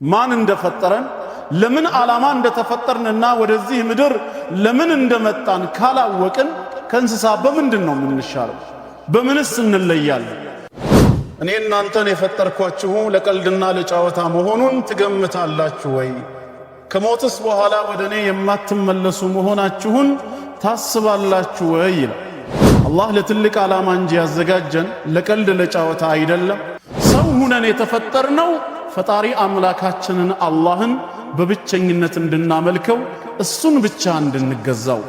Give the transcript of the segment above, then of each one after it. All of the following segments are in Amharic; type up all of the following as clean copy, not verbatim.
ማን እንደፈጠረን ለምን ዓላማ እንደተፈጠርንና ወደዚህ ምድር ለምን እንደመጣን ካላወቅን ከእንስሳ በምንድን ነው የምንሻለው? በምንስ እንለያለን? እኔ እናንተን የፈጠርኳችሁ ለቀልድና ለጨዋታ መሆኑን ትገምታላችሁ ወይ? ከሞትስ በኋላ ወደ እኔ የማትመለሱ መሆናችሁን ታስባላችሁ ወይ? ይላል። አላህ ለትልቅ ዓላማ እንጂ ያዘጋጀን ለቀልድ ለጨዋታ አይደለም። ሰው ሁነን የተፈጠርነው ፈጣሪ አምላካችንን አላህን በብቸኝነት እንድናመልከው እሱን ብቻ እንድንገዛው።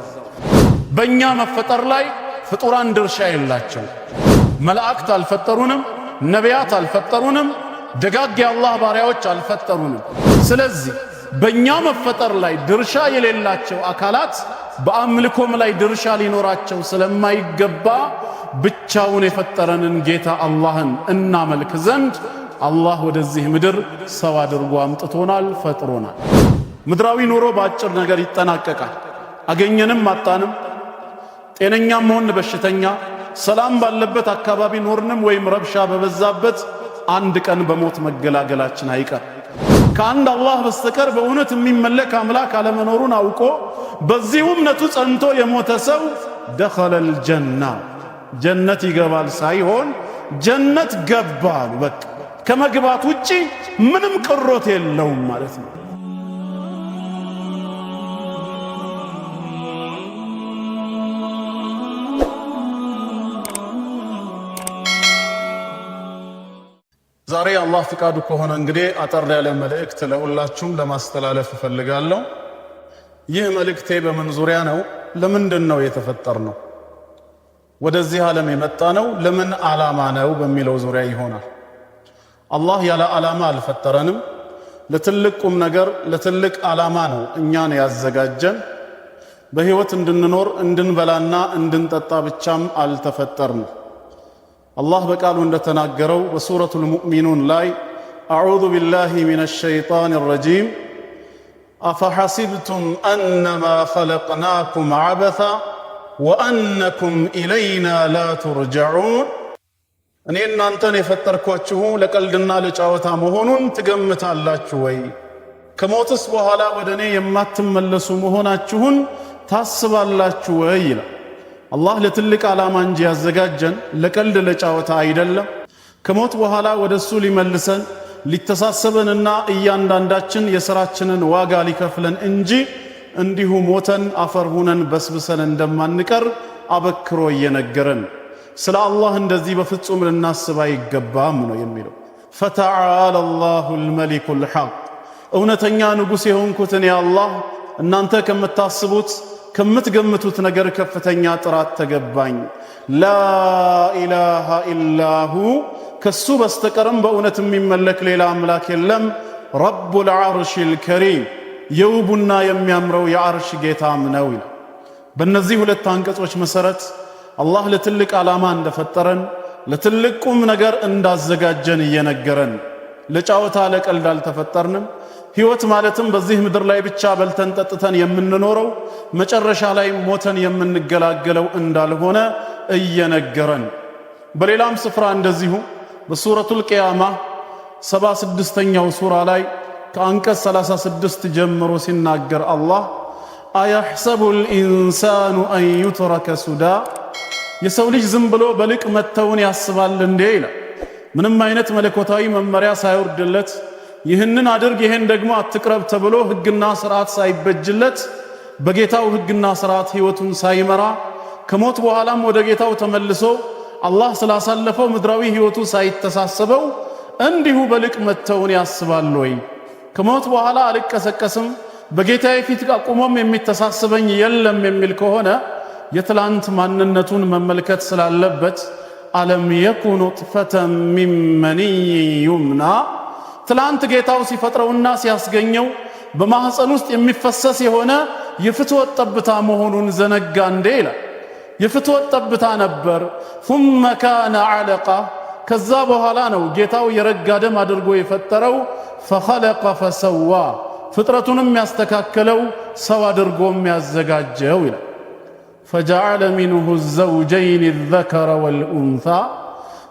በእኛ መፈጠር ላይ ፍጡራን ድርሻ የላቸው። መላእክት አልፈጠሩንም፣ ነቢያት አልፈጠሩንም፣ ደጋግ የአላህ ባሪያዎች አልፈጠሩንም። ስለዚህ በእኛ መፈጠር ላይ ድርሻ የሌላቸው አካላት በአምልኮም ላይ ድርሻ ሊኖራቸው ስለማይገባ ብቻውን የፈጠረንን ጌታ አላህን እናመልክ ዘንድ አላህ ወደዚህ ምድር ሰው አድርጎ አምጥቶናል፣ ፈጥሮናል። ምድራዊ ኑሮ በአጭር ነገር ይጠናቀቃል። አገኘንም አጣንም፣ ጤነኛም ሆን በሽተኛ፣ ሰላም ባለበት አካባቢ ኖርንም ወይም ረብሻ በበዛበት አንድ ቀን በሞት መገላገላችን አይቀር። ከአንድ አላህ በስተቀር በእውነት የሚመለክ አምላክ አለመኖሩን አውቆ በዚህ እምነቱ ጸንቶ የሞተ ሰው ደኸለል ጀና ጀነት ይገባል ሳይሆን ጀነት ገባል። በቃ ከመግባት ውጪ ምንም ቅሮት የለውም ማለት ነው። ዛሬ አላህ ፍቃዱ ከሆነ እንግዲህ አጠር ያለ መልእክት ለሁላችሁም ለማስተላለፍ እፈልጋለሁ። ይህ መልእክቴ በምን ዙሪያ ነው? ለምንድን ነው የተፈጠርነው? ወደዚህ ዓለም የመጣ ነው ለምን ዓላማ ነው በሚለው ዙሪያ ይሆናል። አላህ ያለ ዓላማ አልፈጠረንም። ለትልቅ ቁም ነገር ለትልቅ ዓላማ ነው እኛን ያዘጋጀን። በህይወት እንድንኖር እንድንበላና እንድንጠጣ ብቻም አልተፈጠርንም። አላህ በቃሉ እንደተናገረው በሱረቱል ሙእሚኑን ላይ አዑዙ ቢላሂ ሚነሽ ሸይጣኒር ረጂም አፈሐሲብቱም አነማ ኸለቅናኩም ዐበሳ ወአነኩም ኢለይና ላ ቱርጀዑን። እኔ እናንተን የፈጠርኳችሁ ለቀልድና ለጨዋታ መሆኑን ትገምታላችሁ ወይ? ከሞትስ በኋላ ወደ እኔ የማትመለሱ መሆናችሁን ታስባላችሁ ወይ? ይላል። አላህ ለትልቅ ዓላማ እንጂ ያዘጋጀን ለቀልድ ለጨዋታ አይደለም። ከሞት በኋላ ወደ እሱ ሊመልሰን ሊተሳሰበንና እያንዳንዳችን የሥራችንን ዋጋ ሊከፍለን እንጂ እንዲሁ ሞተን አፈር ሁነን በስብሰን እንደማንቀር አበክሮ እየነገረን። ስለ አላህ እንደዚህ በፍጹም ልናስብ አይገባም ነው የሚለው። ፈተዓላ አላሁል መሊኩል ሐቅ፣ እውነተኛ ንጉሥ የሆንኩት እኔ አላህ እናንተ ከምታስቡት ከምትገምቱት ነገር ከፍተኛ ጥራት ተገባኝ። ላ ኢላሃ ኢላሁ፣ ከሱ በስተቀርም በእውነት የሚመለክ ሌላ አምላክ የለም። ረቡል ዐርሺል ከሪም፣ የውቡና የሚያምረው የዐርሽ ጌታም ነው ይላል። በእነዚህ ሁለት አንቀጾች መሠረት አላህ ለትልቅ ዓላማ እንደፈጠረን ለትልቅ ቁም ነገር እንዳዘጋጀን እየነገረን፣ ለጫወታ ለቀልድ አልተፈጠርንም። ሕይወት ማለትም በዚህ ምድር ላይ ብቻ በልተን ጠጥተን የምንኖረው መጨረሻ ላይ ሞተን የምንገላገለው እንዳልሆነ እየነገረን፣ በሌላም ስፍራ እንደዚሁ በሱረቱል ቂያማ 76ኛው ሱራ ላይ ከአንቀጽ 36 ጀምሮ ሲናገር አላህ አየሕሰቡል ኢንሳኑ አን ዩትረከ ሱዳ፣ የሰው ልጅ ዝም ብሎ በልቅ መተውን ያስባል እንዴ ይላል። ምንም አይነት መለኮታዊ መመሪያ ሳይወርድለት ይህንን አድርግ ይህን ደግሞ አትቅረብ ተብሎ ሕግና ሥርዓት ሳይበጅለት በጌታው ሕግና ሥርዓት ሕይወቱን ሳይመራ ከሞት በኋላም ወደ ጌታው ተመልሶ አላህ ስላሳለፈው ምድራዊ ሕይወቱ ሳይተሳሰበው እንዲሁ በልቅ መተውን ያስባል ወይ? ከሞት በኋላ አልቀሰቀስም በጌታዬ ፊት አቁሞም የሚተሳሰበኝ የለም የሚል ከሆነ የትላንት ማንነቱን መመልከት ስላለበት አለም የኩኑ ኑጥፈተን ሚን መኒይ ዩምና፣ ትላንት ጌታው ሲፈጥረውና ሲያስገኘው በማህፀን ውስጥ የሚፈሰስ የሆነ የፍትወት ጠብታ መሆኑን ዘነጋ እንዴ ይላል። የፍትወት ጠብታ ነበር። ثم كان علقة፣ ከዛ በኋላ ነው ጌታው የረጋ ደም አድርጎ የፈጠረው። فخلق فسوى፣ ፍጥረቱንም ያስተካከለው ሰው አድርጎ የሚያዘጋጀው ይላል። فجعل منه الزوجين الذكر والأنثى،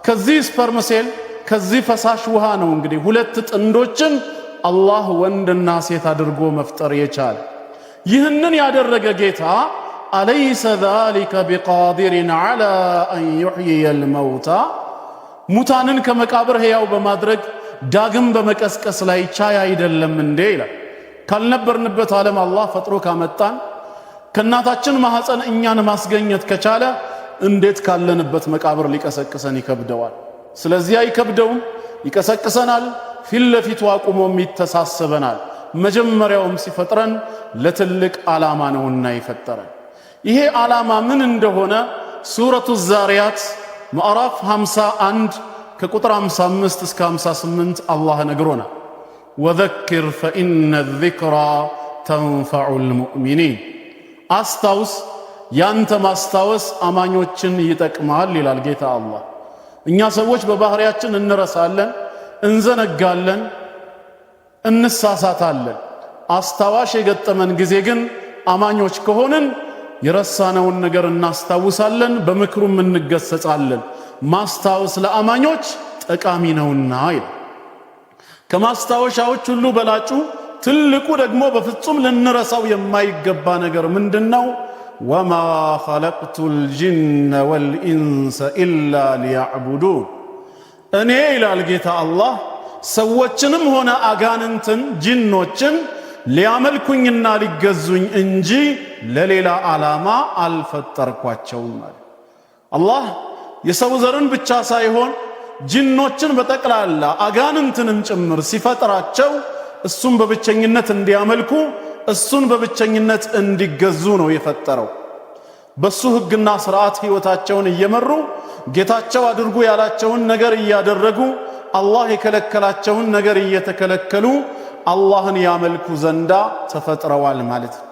ከዚህ ስፐርም ሴል ከዚህ ፈሳሽ ውሃ ነው እንግዲህ ሁለት ጥንዶችን አላህ ወንድና ሴት አድርጎ መፍጠር የቻለ ይህንን ያደረገ ጌታ አለይሰ ዛሊከ ቢቃዲሪን ዐላ አን ዩሕይየል መውታ ሙታንን ከመቃብር ሕያው በማድረግ ዳግም በመቀስቀስ ላይ ቻይ አይደለም እንዴ ይላል። ካልነበርንበት ዓለም አላህ ፈጥሮ ካመጣን ከእናታችን ማህፀን እኛን ማስገኘት ከቻለ እንዴት ካለንበት መቃብር ሊቀሰቅሰን ይከብደዋል? ስለዚህ አይከብደውም፣ ይቀሰቅሰናል። ፊት ለፊቱ አቁሞም ይተሳሰበናል። መጀመሪያውም ሲፈጥረን ለትልቅ ዓላማ ነውና ይፈጠረን። ይሄ ዓላማ ምን እንደሆነ ሱረቱ ዛሪያት ምዕራፍ 51 ከቁጥር 55 እስከ 58 አላህ ነግሮናል። ወዘክር ፈኢነ ዚክራ ተንፈዑል ሙእሚኒን፣ አስታውስ፣ ያንተ ማስታወስ አማኞችን ይጠቅማል ይላል ጌታ አላህ። እኛ ሰዎች በባህሪያችን እንረሳለን፣ እንዘነጋለን፣ እንሳሳታለን። አስታዋሽ የገጠመን ጊዜ ግን አማኞች ከሆንን የረሳነውን ነገር እናስታውሳለን፣ በምክሩም እንገሰጻለን። ማስታወስ ለአማኞች ጠቃሚ ነውና ይላል። ከማስታወሻዎች ሁሉ በላጩ ትልቁ ደግሞ በፍጹም ልንረሳው የማይገባ ነገር ምንድነው? ወማ ኸለቅቱል ጂነ ወልኢንሰ ኢላ ሊያዕቡዱን፣ እኔ ይላል ጌታ አላህ ሰዎችንም ሆነ አጋንንትን ጂኖችን ሊያመልኩኝና ሊገዙኝ እንጂ ለሌላ ዓላማ አልፈጠርኳቸውም ማለት። አላህ የሰው ዘርን ብቻ ሳይሆን ጂኖችን በጠቅላላ አጋንንትንም ጭምር ሲፈጥራቸው እሱን በብቸኝነት እንዲያመልኩ፣ እሱን በብቸኝነት እንዲገዙ ነው የፈጠረው። በሱ ሕግና ሥርዓት ሕይወታቸውን እየመሩ ጌታቸው አድርጉ ያላቸውን ነገር እያደረጉ አላህ የከለከላቸውን ነገር እየተከለከሉ አላህን ያመልኩ ዘንዳ ተፈጥረዋል ማለት ነው።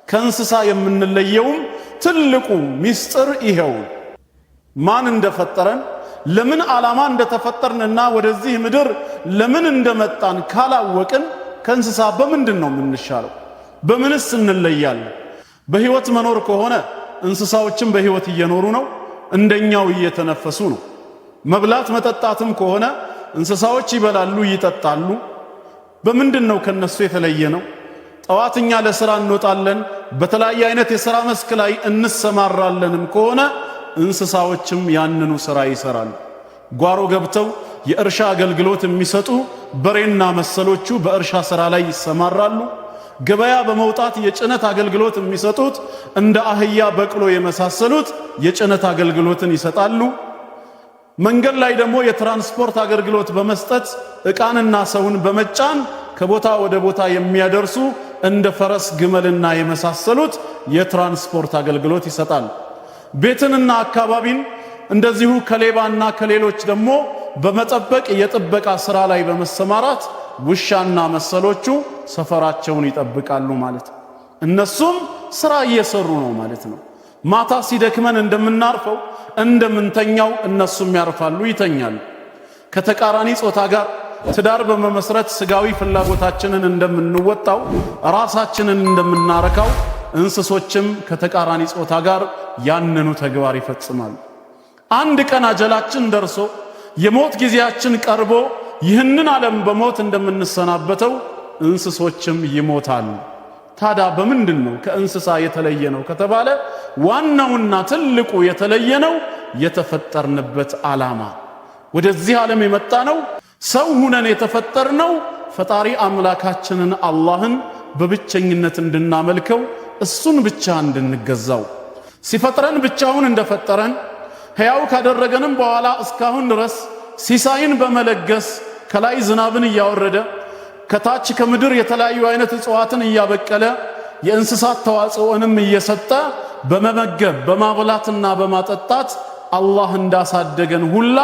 ከእንስሳ የምንለየውም ትልቁ ሚስጥር ይሄው ማን እንደፈጠረን ለምን ዓላማ እንደተፈጠርንና ወደዚህ ምድር ለምን እንደመጣን ካላወቅን ከእንስሳ በምንድን ነው የምንሻለው? በምንስ እንለያለን? በሕይወት መኖር ከሆነ እንስሳዎችም በሕይወት እየኖሩ ነው፣ እንደኛው እየተነፈሱ ነው። መብላት መጠጣትም ከሆነ እንስሳዎች ይበላሉ፣ ይጠጣሉ። በምንድን ነው ከነሱ የተለየ ነው? ጠዋትኛ ለሥራ እንወጣለን፣ በተለያየ አይነት የሥራ መስክ ላይ እንሰማራለንም ከሆነ እንስሳዎችም ያንኑ ሥራ ይሰራሉ። ጓሮ ገብተው የእርሻ አገልግሎት የሚሰጡ በሬና መሰሎቹ በእርሻ ሥራ ላይ ይሰማራሉ። ገበያ በመውጣት የጭነት አገልግሎት የሚሰጡት እንደ አህያ፣ በቅሎ የመሳሰሉት የጭነት አገልግሎትን ይሰጣሉ። መንገድ ላይ ደግሞ የትራንስፖርት አገልግሎት በመስጠት ዕቃንና ሰውን በመጫን ከቦታ ወደ ቦታ የሚያደርሱ እንደ ፈረስ፣ ግመልና የመሳሰሉት የትራንስፖርት አገልግሎት ይሰጣል። ቤትንና አካባቢን እንደዚሁ ከሌባና ከሌሎች ደግሞ በመጠበቅ የጥበቃ ሥራ ላይ በመሰማራት ውሻና መሰሎቹ ሰፈራቸውን ይጠብቃሉ ማለት ነው። እነሱም ሥራ እየሰሩ ነው ማለት ነው። ማታ ሲደክመን እንደምናርፈው እንደምንተኛው እነሱም ያርፋሉ፣ ይተኛሉ። ከተቃራኒ ጾታ ጋር ትዳር በመመስረት ስጋዊ ፍላጎታችንን እንደምንወጣው ራሳችንን እንደምናረካው እንስሶችም ከተቃራኒ ጾታ ጋር ያንኑ ተግባር ይፈጽማሉ። አንድ ቀን አጀላችን ደርሶ የሞት ጊዜያችን ቀርቦ ይህንን ዓለም በሞት እንደምንሰናበተው እንስሶችም ይሞታሉ። ታዲያ በምንድን ነው ከእንስሳ የተለየ ነው ከተባለ ዋናውና ትልቁ የተለየ ነው የተፈጠርንበት ዓላማ። ወደዚህ ዓለም የመጣ ነው ሰው ሁነን የተፈጠርነው ፈጣሪ አምላካችንን አላህን በብቸኝነት እንድናመልከው፣ እሱን ብቻ እንድንገዛው። ሲፈጥረን ብቻውን እንደፈጠረን ሕያው ካደረገንም በኋላ እስካሁን ድረስ ሲሳይን በመለገስ ከላይ ዝናብን እያወረደ ከታች ከምድር የተለያዩ አይነት እጽዋትን እያበቀለ የእንስሳት ተዋጽኦንም እየሰጠ በመመገብ በማብላትና በማጠጣት አላህ እንዳሳደገን ሁላ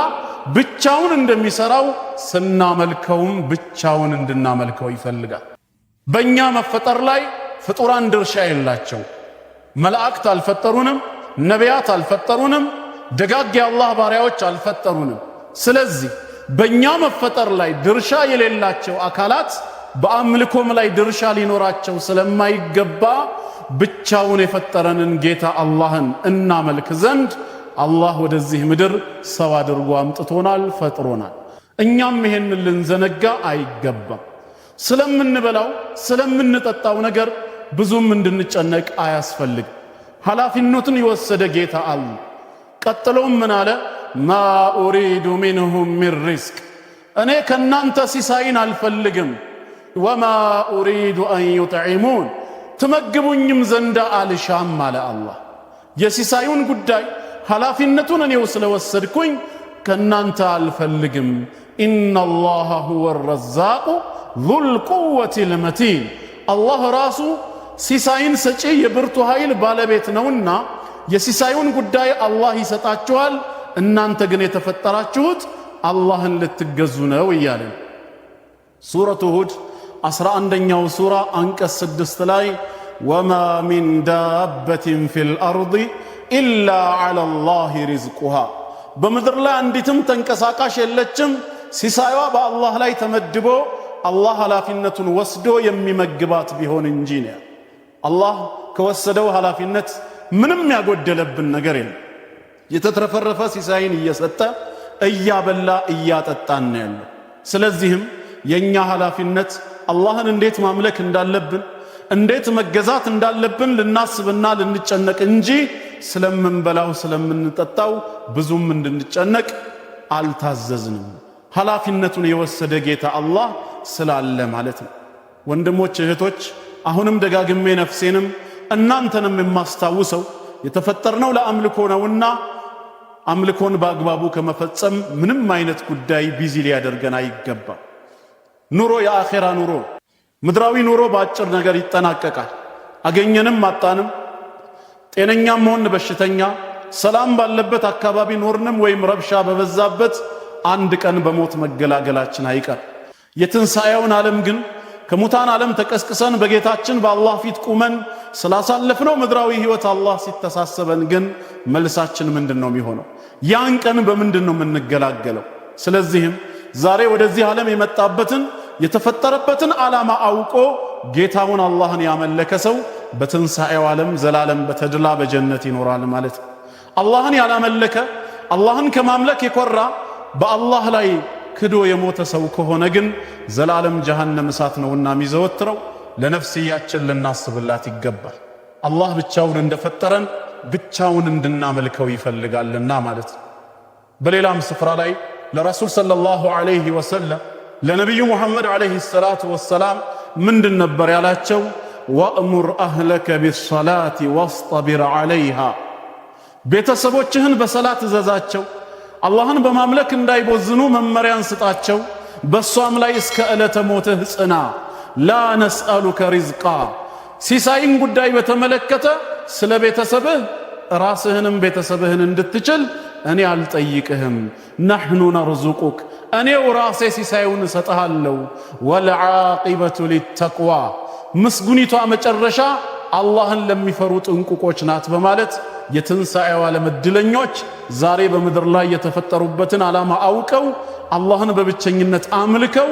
ብቻውን እንደሚሰራው ስናመልከውም ብቻውን እንድናመልከው ይፈልጋል። በእኛ መፈጠር ላይ ፍጡራን ድርሻ የላቸው። መላእክት አልፈጠሩንም፣ ነቢያት አልፈጠሩንም፣ ደጋግ የአላህ ባሪያዎች አልፈጠሩንም። ስለዚህ በእኛ መፈጠር ላይ ድርሻ የሌላቸው አካላት በአምልኮም ላይ ድርሻ ሊኖራቸው ስለማይገባ ብቻውን የፈጠረንን ጌታ አላህን እናመልክ ዘንድ አላህ ወደዚህ ምድር ሰው አድርጎ አምጥቶናል፣ ፈጥሮናል። እኛም ይሄንን ልንዘነጋ አይገባም። ስለምንበላው ስለምንጠጣው ነገር ብዙም እንድንጨነቅ አያስፈልግ። ኃላፊነቱን የወሰደ ጌታ አለ። ቀጥሎም ምን አለ? ማ ኡሪዱ ሚንሁም ሚን ሪዝቅ፣ እኔ ከናንተ ሲሳይን አልፈልግም። ወማ ኡሪዱ አን ዩጥዒሙን፣ ትመግቡኝም ዘንዳ አልሻም አለ አላህ። የሲሳዩን ጉዳይ ኃላፊነቱን እኔው ስለወሰድኩኝ ከናንተ አልፈልግም። ኢነላሃ ሁወ ረዛቁ ዙል ቁወቲል መቲን፣ አላህ ራሱ ሲሳይን ሰጪ የብርቱ ኃይል ባለቤት ነውና የሲሳዩን ጉዳይ አላህ ይሰጣችኋል፣ እናንተ ግን የተፈጠራችሁት አላህን ልትገዙ ነው እያለ ሱረቱ ሁድ 11ኛው ሱራ አንቀጽ 6 ላይ ወማ ሚን ዳበትን ፊል አርድ ኢላ ዐለላሂ ሪዝቁሃ፣ በምድር ላይ አንዲትም ተንቀሳቃሽ የለችም ሲሳይዋ በአላህ ላይ ተመድቦ አላህ ኃላፊነቱን ወስዶ የሚመግባት ቢሆን እንጂ ነው። አላህ ከወሰደው ኃላፊነት ምንም ያጎደለብን ነገር የለም። የተትረፈረፈ ሲሳይን እየሰጠ እያበላ እያጠጣን ነው ያለው። ስለዚህም የኛ ኃላፊነት አላህን እንዴት ማምለክ እንዳለብን እንዴት መገዛት እንዳለብን ልናስብና ልንጨነቅ እንጂ ስለምንበላው ስለምንጠጣው ብዙም እንድንጨነቅ አልታዘዝንም። ኃላፊነቱን የወሰደ ጌታ አላህ ስላለ ማለት ነው። ወንድሞች እህቶች፣ አሁንም ደጋግሜ ነፍሴንም እናንተንም የማስታውሰው የተፈጠርነው ለአምልኮ ነውና አምልኮን በአግባቡ ከመፈጸም ምንም አይነት ጉዳይ ቢዚ ሊያደርገን አይገባም። ኑሮ የአኼራ ኑሮ፣ ምድራዊ ኑሮ በአጭር ነገር ይጠናቀቃል። አገኘንም አጣንም፣ ጤነኛም ሆን በሽተኛ፣ ሰላም ባለበት አካባቢ ኖርንም ወይም ረብሻ በበዛበት አንድ ቀን በሞት መገላገላችን አይቀር። የትንሣኤውን ዓለም ግን ከሙታን ዓለም ተቀስቅሰን በጌታችን በአላህ ፊት ቁመን ስላሳለፍነው ምድራዊ ሕይወት አላህ ሲተሳሰበን ግን መልሳችን ምንድነው የሚሆነው? ያን ቀን በምንድነው የምንገላገለው? ስለዚህም ዛሬ ወደዚህ ዓለም የመጣበትን የተፈጠረበትን ዓላማ አውቆ ጌታውን አላህን ያመለከ ሰው በትንሣኤው ዓለም ዘላለም በተድላ በጀነት ይኖራል ማለት ነው። አላህን ያላመለከ አላህን ከማምለክ የኮራ በአላህ ላይ ክዶ የሞተ ሰው ከሆነ ግን ዘላለም ጀሃነም እሳት ነውና የሚዘወትረው። ለነፍስያችን ልናስብላት ይገባል። አላህ ብቻውን እንደፈጠረን ብቻውን እንድናመልከው ይፈልጋልና ማለት ነው። በሌላም ስፍራ ላይ ለረሱል ሰለላሁ ዐለይሂ ወሰለም ለነቢዩ ሙሐመድ ዐለይሂ ሰላቱ ወሰላም ምንድን ነበር ያላቸው? ወእሙር አህለከ ቢሰላቲ ወስጠቢር ዐለይሃ፣ ቤተሰቦችህን በሰላት እዘዛቸው፣ አላህን በማምለክ እንዳይቦዝኑ መመሪያን ስጣቸው፣ በሷም ላይ እስከ ዕለተ ሞትህ ጽና። ላ ነስአሉከ ሪዝቃ፣ ሲሳይን ጉዳይ በተመለከተ ስለ ቤተሰብህ ራስህንም ቤተሰብህን እንድትችል እኔ አልጠይቅህም። ነሕኑ ነርዙቁክ፣ እኔው ራሴ ሲሳዩን እሰጥሃለሁ። ወልዓቂበቱ ሊተቅዋ፣ ምስጉኒቷ መጨረሻ አላህን ለሚፈሩ ጥንቁቆች ናት በማለት የትንሣኤው ዓለም ዕድለኞች ዛሬ በምድር ላይ የተፈጠሩበትን ዓላማ አውቀው አላህን በብቸኝነት አምልከው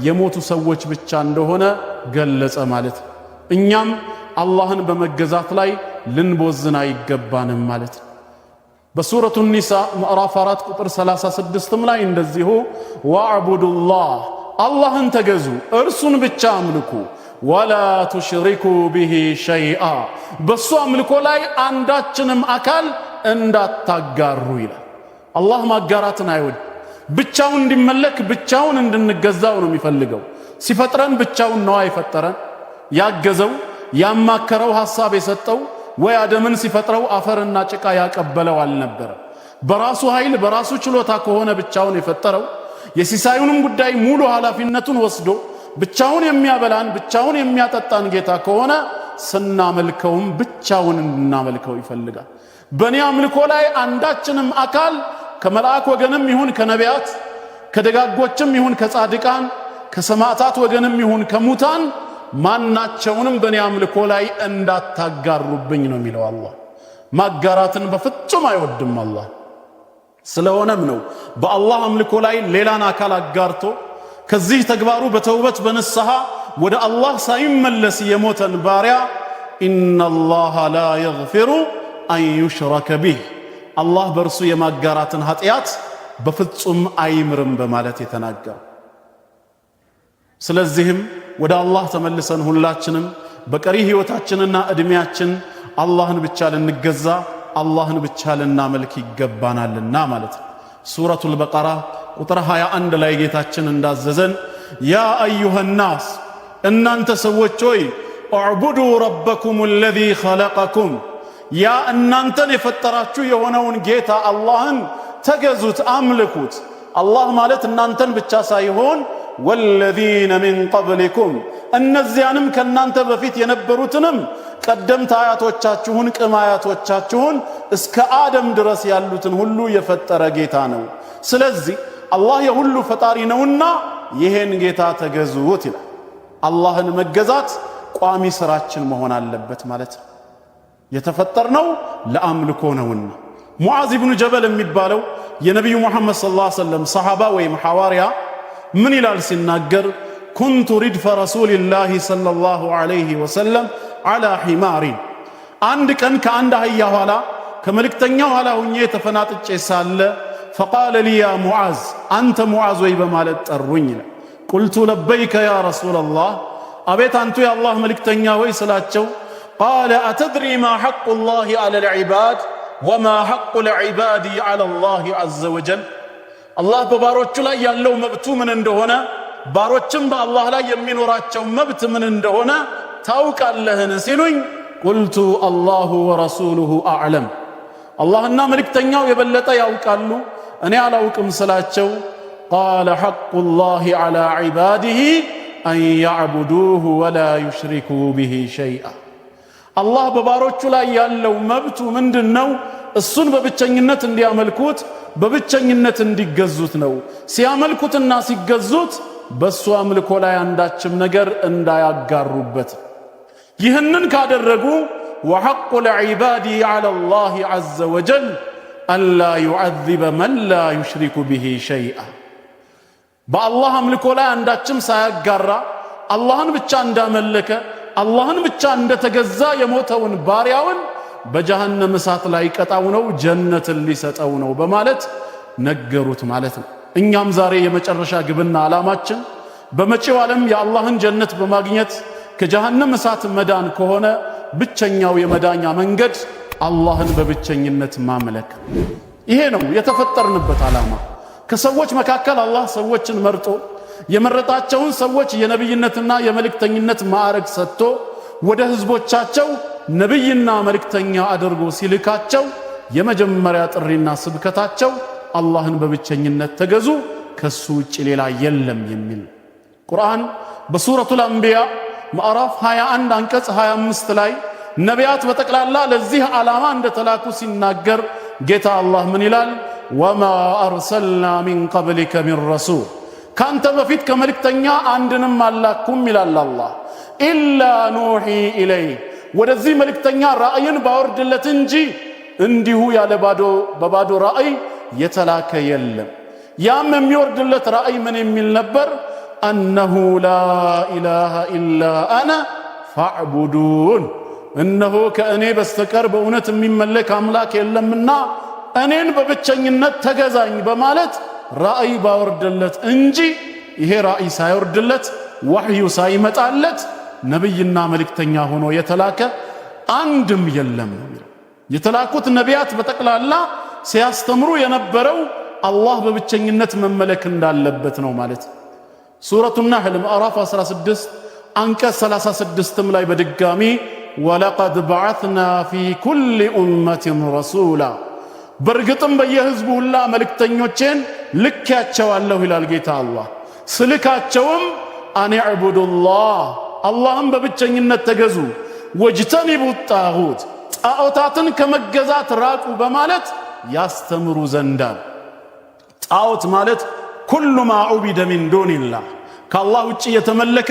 የሞቱ ሰዎች ብቻ እንደሆነ ገለጸ ማለት። እኛም አላህን በመገዛት ላይ ልንቦዝን አይገባንም ማለት። በሱረቱ ኒሳ ምዕራፍ 4 ቁጥር 36 ላይ እንደዚሁ ወዕቡዱላህ፣ አላህን ተገዙ እርሱን ብቻ አምልኩ፣ ወላ ቱሽሪኩ ቢሂ ሸይአ፣ በሱ አምልኮ ላይ አንዳችንም አካል እንዳታጋሩ ይላል። አላህ ማጋራትን አይወድ። ብቻውን እንዲመለክ ብቻውን እንድንገዛው ነው የሚፈልገው። ሲፈጥረን ብቻውን ነው አይፈጠረን። ያገዘው ያማከረው ሐሳብ የሰጠው ወይ አደምን ሲፈጥረው አፈርና ጭቃ ያቀበለው አልነበረ። በራሱ ኃይል በራሱ ችሎታ ከሆነ ብቻውን የፈጠረው የሲሳዩንም ጉዳይ ሙሉ ኃላፊነቱን ወስዶ ብቻውን የሚያበላን ብቻውን የሚያጠጣን ጌታ ከሆነ ስናመልከውም ብቻውን እንድናመልከው ይፈልጋል። በእኔ አምልኮ ላይ አንዳችንም አካል ከመላእክ ወገንም ይሁን ከነቢያት ከደጋጎችም ይሁን ከጻድቃን ከሰማዕታት ወገንም ይሁን ከሙታን ማናቸውንም በእኔ አምልኮ ላይ እንዳታጋሩብኝ ነው የሚለው አላህ። ማጋራትን በፍጹም አይወድም አላህ። ስለሆነም ነው በአላህ አምልኮ ላይ ሌላን አካል አጋርቶ ከዚህ ተግባሩ በተውበት በንስሐ ወደ አላህ ሳይመለስ የሞተን ባሪያ ኢነላሃ ላ የግፊሩ አን ዩሽረከ ቢህ፣ አላህ በእርሱ የማጋራትን ኃጢአት በፍጹም አይምርም በማለት የተናገረ። ስለዚህም ወደ አላህ ተመልሰን ሁላችንም በቀሪ ህይወታችንና እድሜያችን አላህን ብቻ ልንገዛ አላህን ብቻ ልናመልክ ይገባናልና ማለት ነው። ሱረቱል በቀራ ቁጥር 21 ላይ ጌታችን እንዳዘዘን ያ አዩሃ ናስ እናንተ ሰዎች ሆይ እዕቡዱ ረበኩም الذي خلقكم ያ እናንተን የፈጠራችሁ የሆነውን ጌታ አላህን ተገዙት አምልኩት። አላህ ማለት እናንተን ብቻ ሳይሆን ወለዚነ ሚን ቀብሊኩም እነዚያንም ከናንተ በፊት የነበሩትንም ቀደምት አያቶቻችሁን ቅማያቶቻችሁን እስከ አደም ድረስ ያሉትን ሁሉ የፈጠረ ጌታ ነው። ስለዚህ አላህ የሁሉ ፈጣሪ ነውና ይሄን ጌታ ተገዙት ይላል። አላህን መገዛት ቋሚ ስራችን መሆን አለበት ማለት ነው። የተፈጠርነው ለአምልኮ ነውና ሙዓዝ ኢብኑ ጀበል የሚባለው የነብዩ መሐመድ ሰለላሁ ዐለይሂ ወሰለም ሰሃባ ወይም ሐዋርያ ምን ይላል ሲናገር ኩንቱ ሪድፈ ረሱልላህ ሰለላሁ ዐለይሂ ወሰለም ዐላ ሒማሪ አንድ ቀን ከአንድ አህያ ኋላ ከመልእክተኛው ኋላ ሆኜ ተፈናጥጬ ሳለ فقال لي يا معاذ أنت معاذ ወይ በማለት ጠሩኝ ይላል። قلت لبيك يا رسول الله አቤት አንቱ የአላህ መልእክተኛ ሆይ ስላቸው قال أتدري ما حق الله على العباد وما حق العباد على الله عز وجل الله በባሮቹ ላይ ያለው መብቱ ምን እንደሆነ ባሮችም በአላህ ላይ የሚኖራቸው መብት ምን እንደሆነ ታውቃለህን ሲሉኝ قلت الله ورسوله أعلم አላህና መልእክተኛው የበለጠ ያውቃሉ እኔ አላውቅም ስላቸው قال حق الله على عباده أن يعبدوه ولا يشركوا به شيئا الله በባሮቹ ላይ ያለው መብቱ ምንድነው እሱን በብቸኝነት እንዲያመልኩት በብቸኝነት እንዲገዙት ነው። ሲያመልኩትና ሲገዙት በሱ አምልኮ ላይ አንዳችም ነገር እንዳያጋሩበት። ይህንን ካደረጉ وحق العباد على الله عز وجل ألا يعذب من لا يشرك به شيئا በአላህ አምልኮ ላይ አንዳችም ሳያጋራ አላህን ብቻ እንዳመለከ አላህን ብቻ እንደተገዛ የሞተውን ባሪያውን በጀሃነም እሳት ላይ ቀጣው ነው ጀነትን ሊሰጠው ነው በማለት ነገሩት ማለት ነው። እኛም ዛሬ የመጨረሻ ግብና ዓላማችን በመጪው ዓለም የአላህን ጀነት በማግኘት ከጀሃነም እሳት መዳን ከሆነ ብቸኛው የመዳኛ መንገድ አላህን በብቸኝነት ማምለክ። ይሄ ነው የተፈጠርንበት ዓላማ። ከሰዎች መካከል አላህ ሰዎችን መርጦ የመረጣቸውን ሰዎች የነብይነትና የመልእክተኝነት ማዕረግ ሰጥቶ ወደ ህዝቦቻቸው ነብይና መልእክተኛ አድርጎ ሲልካቸው የመጀመሪያ ጥሪና ስብከታቸው አላህን በብቸኝነት ተገዙ ከሱ ውጭ ሌላ የለም የሚል ቁርአን በሱረቱል አንቢያ ምዕራፍ 21 አንቀጽ 25 ላይ ነቢያት በጠቅላላ ለዚህ ዓላማ እንደተላኩ ሲናገር ጌታ አላህ ምን ይላል? ወማ አርሰልና ሚን ቀብሊከ ሚን ረሱል ካንተ በፊት ከመልእክተኛ አንድንም አላኩም ይላል አላህ ኢላ ኑሒ ኢለይ ወደዚህ መልእክተኛ ራእይን ባወርድለት እንጂ እንዲሁ ያለ በባዶ ራእይ የተላከ የለም። ያም የሚወርድለት ራእይ ምን የሚል ነበር? أنه لا إله إلا أنا فاعبدون إنه كأني بستكر بأونة من ملك أملاك إلا منا أنين ببتشنينت تجزاين بمالت رأي باوردلت إنجي إيه رأي سايوردلت وحي سايمت علت نبينا ملك تنياهون ويتلاك عندم يلم يتلاكوت النبيات بتقل الله سيستمروا ينبروا الله ببتشنينت من ملك اندالبتنو مالت سورة النحل مأراف 16 أنكس 36 ملاي بدقامي ولقد بعثنا في كل أمة رسولا برقتم بيهزبه الله ملك تنيوچين لكاتشو الله إلى القيتا الله سلكاتشوم أن اعبدوا الله اللهم ببتشنين التقزو واجتنبوا الطاغوت طاغوتاتن كمجزات راكو بمالت يستمروا زندان طاغوت مالت كل ما عبد من دون الله كالله وجه يتملك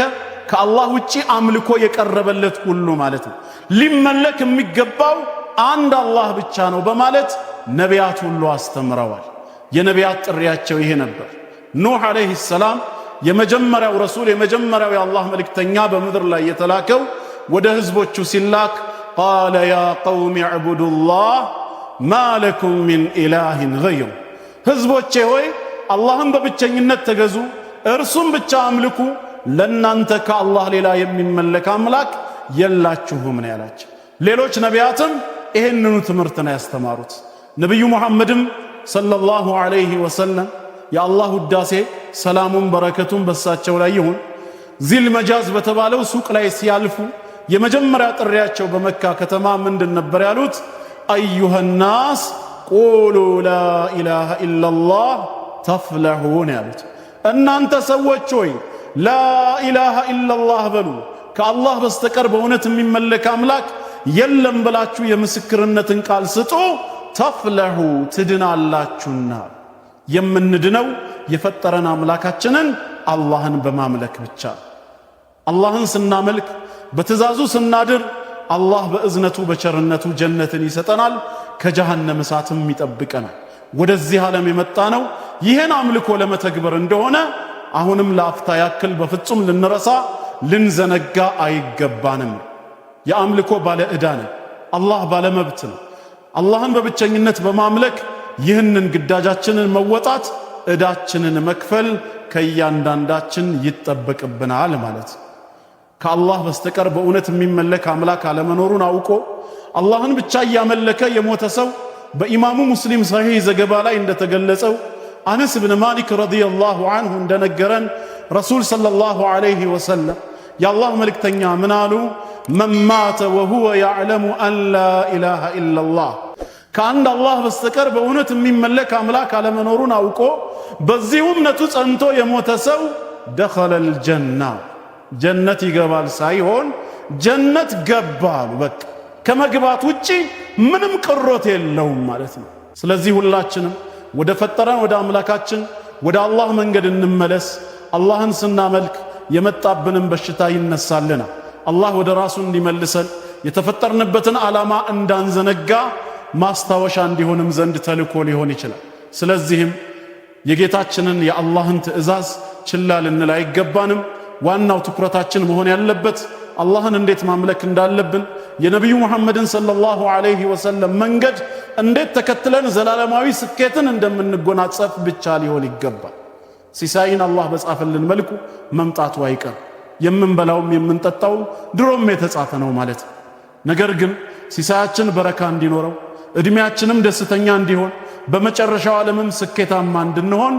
كالله وجه أملكه يقربلت كل مالته لملك የሚገባው አንድ አላህ ብቻ ነው በማለት ነቢያት ሁሉ አስተምረዋል። የነቢያት ጥሪያቸው ይሄ ነበር። ኑህ አለይሂ ሰላም የመጀመሪያው ረሱል የመጀመሪያው የአላህ መልእክተኛ በምድር ላይ የተላከው ወደ ህዝቦቹ ሲላክ قال يا قوم اعبدوا الله ما لكم من إله غيره ህዝቦቼ ሆይ አላህን በብቸኝነት ተገዙ እርሱም ብቻ አምልኩ ለናንተ ከአላህ ሌላ የሚመለክ አምላክ የላችሁም ነው ያላቸው። ሌሎች ነቢያትም ይሄንኑ ትምህርት ነው ያስተማሩት። ነብዩ መሐመድም ሰለላሁ ዐለይሂ ወሰለም የአላህ ውዳሴ ሰላሙን በረከቱን በሳቸው ላይ ይሁን ዚል መጃዝ በተባለው ሱቅ ላይ ሲያልፉ የመጀመሪያ ጥሪያቸው በመካ ከተማ ምንድን ነበር ያሉት? አዩሃ ናስ ቁሉ ላ ኢላሃ ኢላላህ ተፍለሑን ያሉት። እናንተ ሰዎች ሆይ ላ ኢላሃ ኢላላህ በሉ፣ ከአላህ በስተቀር በእውነት የሚመለክ አምላክ የለም ብላችሁ የምስክርነትን ቃል ስጡ፣ ተፍለሑ ትድናላችሁና። የምንድነው የፈጠረን አምላካችንን አላህን በማምለክ ብቻ። አላህን ስናመልክ በትእዛዙ ስናድር አላህ በእዝነቱ በቸርነቱ ጀነትን ይሰጠናል፣ ከጀሃነም እሳትም ይጠብቀናል። ወደዚህ ዓለም የመጣ ነው ይህን አምልኮ ለመተግበር እንደሆነ አሁንም ለአፍታ ያክል በፍጹም ልንረሳ ልንዘነጋ አይገባንም። የአምልኮ ባለ ዕዳ ነን፣ አላህ ባለ መብት ነው። አላህን በብቸኝነት በማምለክ ይህንን ግዳጃችንን መወጣት ዕዳችንን መክፈል ከእያንዳንዳችን ይጠበቅብናል ማለት። ከአላህ በስተቀር በእውነት የሚመለክ አምላክ አለመኖሩን አውቆ አላህን ብቻ እያመለከ የሞተ ሰው በኢማሙ ሙስሊም ሰሒህ ዘገባ ላይ እንደተገለጸው አነስ ብን ማሊክ ረዲየላሁ ዐንሁ እንደነገረን ረሱል ሰለላሁ ዐለይሂ ወሰለም የአላህ መልእክተኛ ምን አሉ? መን ማተ ወሁወ ያዕለሙ አን ላ ኢላሃ ኢላላህ፣ ከአንድ አላህ በስተቀር በእውነት የሚመለክ አምላክ አለመኖሩን አውቆ በዚህ እምነቱ ጸንቶ የሞተ ሰው ደኸለል ጀና፣ ጀነት ይገባል ሳይሆን ጀነት ገባሉ። በቃ ከመግባት ውጪ ምንም ቅሮት የለውም ማለት ነው። ስለዚህ ሁላችንም ወደ ፈጠረን ወደ አምላካችን ወደ አላህ መንገድ እንመለስ። አላህን ስናመልክ የመጣብንን በሽታ ይነሳልናል። አላህ ወደ ራሱ እንዲመልሰን የተፈጠርንበትን ዓላማ እንዳንዘነጋ ማስታወሻ እንዲሆንም ዘንድ ተልኮ ሊሆን ይችላል። ስለዚህም የጌታችንን የአላህን ትእዛዝ ችላ ልንል አይገባንም። ዋናው ትኩረታችን መሆን ያለበት አላህን እንዴት ማምለክ እንዳለብን የነቢዩ ሙሐመድን ሰለላሁ ዐለይሂ ወሰለም መንገድ እንዴት ተከትለን ዘላለማዊ ስኬትን እንደምንጎናጸፍ ብቻ ሊሆን ይገባል። ሲሳይን አላህ በጻፈልን መልኩ መምጣቱ አይቀር። የምንበላውም የምንጠጣውም ድሮም የተጻፈ ነው ማለት ነው። ነገር ግን ሲሳያችን በረካ እንዲኖረው እድሜያችንም ደስተኛ እንዲሆን በመጨረሻው ዓለምም ስኬታማ እንድንሆን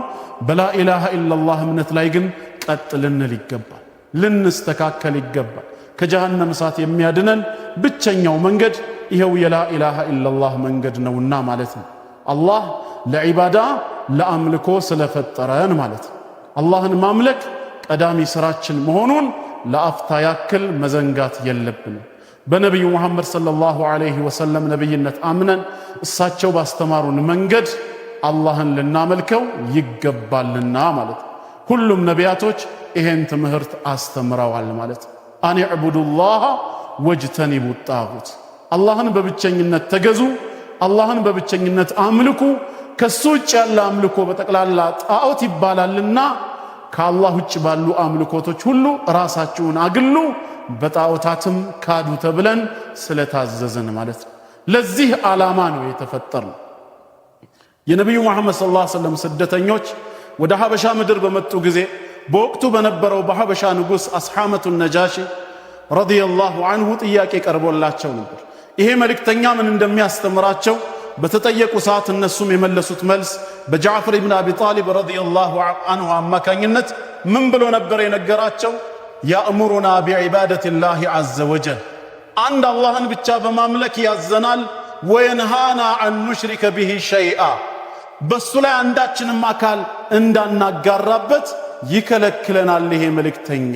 በላ ኢላሃ ኢላላህ እምነት ላይ ግን ቀጥ ልንል ይገባል፣ ልንስተካከል ይገባል። ከጀሃነም እሳት የሚያድነን ብቸኛው መንገድ ይሄው የላ ኢላሃ ኢላላህ መንገድ ነውና ማለት ነው። አላህ ለዒባዳ ለአምልኮ ስለፈጠረን ማለት ነው። አላህን ማምለክ ቀዳሚ ስራችን መሆኑን ለአፍታ ያክል መዘንጋት የለብንም። በነቢዩ ሙሐመድ ሰለላሁ ዐለይሂ ወሰለም ነቢይነት አምነን እሳቸው ባስተማሩን መንገድ አላህን ልናመልከው ይገባልና ማለት ነው። ሁሉም ነቢያቶች ይሄን ትምህርት አስተምረዋል ማለት ነው። አን ዕቡዱላህ ወጅተኒቡ ጣጉት፣ አላህን በብቸኝነት ተገዙ፣ አላህን በብቸኝነት አምልኩ። ከሱ ውጭ ያለ አምልኮ በጠቅላላ ጣዖት ይባላልና ከአላህ ውጭ ባሉ አምልኮቶች ሁሉ ራሳችሁን አግሉ፣ በጣዖታትም ካዱ ተብለን ስለታዘዝን ማለት ነው። ለዚህ ዓላማ ነው የተፈጠርነው። የነቢዩ ሙሐመድ ሰለላሁ ዐለይሂ ወሰለም ስደተኞች ወደ ሀበሻ ምድር በመጡ ጊዜ በወቅቱ በነበረው በሀበሻ ንጉሥ አስሐመቱ ነጃሺ ረዲየላሁ ዐንሁ ጥያቄ ቀርቦላቸው ነበር። ይሄ መልእክተኛ ምን እንደሚያስተምራቸው በተጠየቁ ሰዓት እነሱም የመለሱት መልስ በጃዕፈር ኢብን አቢ ጣሊብ ረዲየላሁ ዐንሁ አማካኝነት ምን ብሎ ነበር የነገራቸው? ያእሙሩና ቢዒባደቲላሂ ዐዘ ወጀል፣ አንድ አላህን ብቻ በማምለክ ያዘናል። ወየንሃና አን ኑሽሪከ ቢሂ ሸይአ፣ በሱ ላይ አንዳችንም አካል እንዳናጋራበት ይከለክለናል። ይሄ መልእክተኛ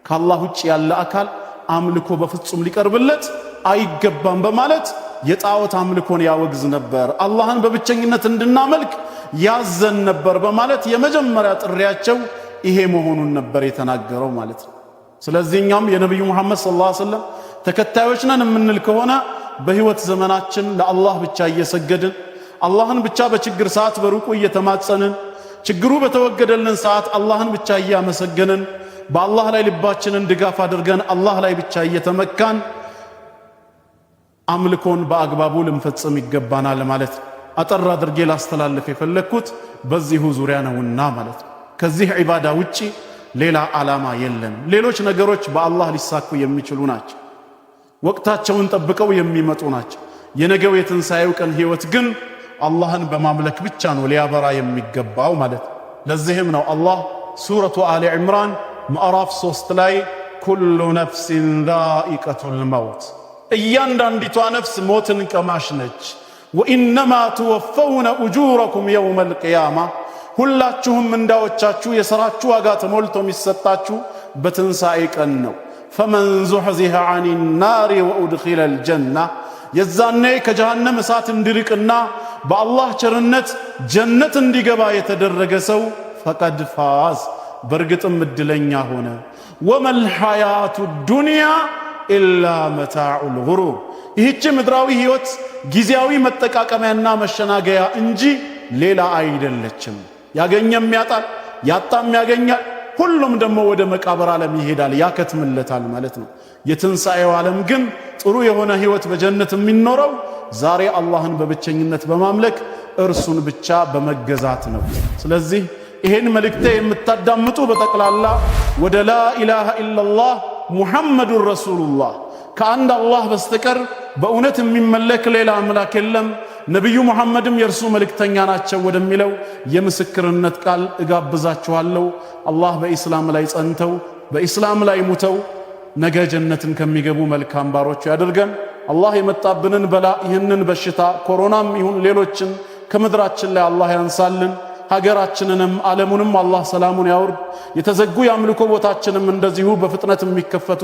ከአላህ ውጭ ያለ አካል አምልኮ በፍጹም ሊቀርብለት አይገባም በማለት የጣዖት አምልኮን ያወግዝ ነበር። አላህን በብቸኝነት እንድናመልክ ያዘን ነበር በማለት የመጀመሪያ ጥሪያቸው ይሄ መሆኑን ነበር የተናገረው ማለት ነው። ስለዚህ እኛም የነቢዩ ሙሐመድ ሰለላሁ ዐለይሂ ወሰለም ተከታዮች ነን የምንል ከሆነ በህይወት ዘመናችን ለአላህ ብቻ እየሰገድን አላህን ብቻ በችግር ሰዓት በሩቁ እየተማጸንን ችግሩ በተወገደልን ሰዓት አላህን ብቻ እያመሰገንን በአላህ ላይ ልባችንን ድጋፍ አድርገን አላህ ላይ ብቻ እየተመካን አምልኮን በአግባቡ ልንፈጽም ይገባናል ማለት ነው። አጠር አድርጌ ላስተላልፍ የፈለግኩት በዚሁ ዙሪያ ነውና ማለት ነው። ከዚህ ዒባዳ ውጪ ሌላ ዓላማ የለም። ሌሎች ነገሮች በአላህ ሊሳኩ የሚችሉ ናቸው፣ ወቅታቸውን ጠብቀው የሚመጡ ናቸው። የነገው የትንሣኤው ቀን ሕይወት ግን አላህን በማምለክ ብቻ ነው ሊያበራ የሚገባው ማለት ነው። ለዚህም ነው አላህ ሱረቱ አሊ ዕምራን ምዕራፍ 3 ላይ ኩሉ ነፍሲን ዛኢቀቱል መውት፣ እያንዳንዲቷ ነፍስ ሞትን ቀማሽ ነች። ወኢነማ ትወፈውነ ኡጁረኩም የውመል ቂያማ፣ ሁላችሁም ምንዳዎቻችሁ የሥራችሁ ዋጋ ተሞልቶ የሚሰጣችሁ በትንሣኤ ቀን ነው። ፈመን ዙሕዚሐ ዐኒ ናሪ ወኡድኺለል ጀና፣ የዛኔ ከጀሃነም እሳት እንዲርቅና በአላህ ቸርነት ጀነት እንዲገባ የተደረገ ሰው ፈቀድ ፋዝ፣ በርግጥም እድለኛ ሆነ። ወመል ሐያቱ ዱንያ ኢላ መታዑል ጉሩር፣ ይህች ምድራዊ ሕይወት ጊዜያዊ መጠቃቀሚያና መሸናገያ እንጂ ሌላ አይደለችም። ያገኘም ያጣል፣ ያጣም ያገኛል። ሁሉም ደግሞ ወደ መቃብር ዓለም ይሄዳል፣ ያከትምለታል ማለት ነው። የትንሣኤው ዓለም ግን ጥሩ የሆነ ሕይወት በጀነት የሚኖረው ዛሬ አላህን በብቸኝነት በማምለክ እርሱን ብቻ በመገዛት ነው። ስለዚህ ይሄን መልእክቴ የምታዳምጡ በጠቅላላ ወደ ላኢላሃ ኢላላህ ሙሐመዱን ረሱሉላህ፣ ከአንድ አላህ በስተቀር በእውነት የሚመለክ ሌላ አምላክ የለም፣ ነቢዩ ሙሐመድም የእርሱ መልእክተኛ ናቸው ወደሚለው የምስክርነት ቃል እጋብዛችኋለሁ። አላህ በኢስላም ላይ ጸንተው በኢስላም ላይ ሙተው ነገ ጀነትን ከሚገቡ መልካም ባሮቹ ያድርገን። አላህ የመጣብንን በላ ይህንን በሽታ ኮሮናም ይሁን ሌሎችን ከምድራችን ላይ አላህ ያንሳልን። ሀገራችንንም ዓለሙንም አላህ ሰላሙን ያውርድ። የተዘጉ የአምልኮ ቦታችንም እንደዚሁ በፍጥነት የሚከፈቱ፣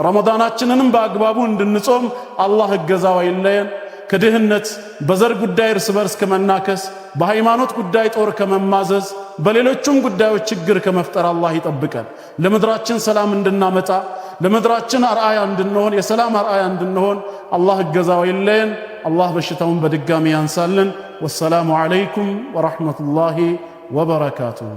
ረመዳናችንንም በአግባቡ እንድንጾም አላህ እገዛው አይለየን። ከድህነት በዘር ጉዳይ እርስ በርስ ከመናከስ፣ በሃይማኖት ጉዳይ ጦር ከመማዘዝ፣ በሌሎችም ጉዳዮች ችግር ከመፍጠር አላህ ይጠብቀን። ለምድራችን ሰላም እንድናመጣ፣ ለምድራችን አርአያ እንድንሆን፣ የሰላም አርአያ እንድንሆን አላህ እገዛው አይለየን። አላህ በሽታውን በድጋሚ ያንሳልን። ወሰላሙ ዐለይኩም ወረሕመቱላሂ ወበረካቱሁ።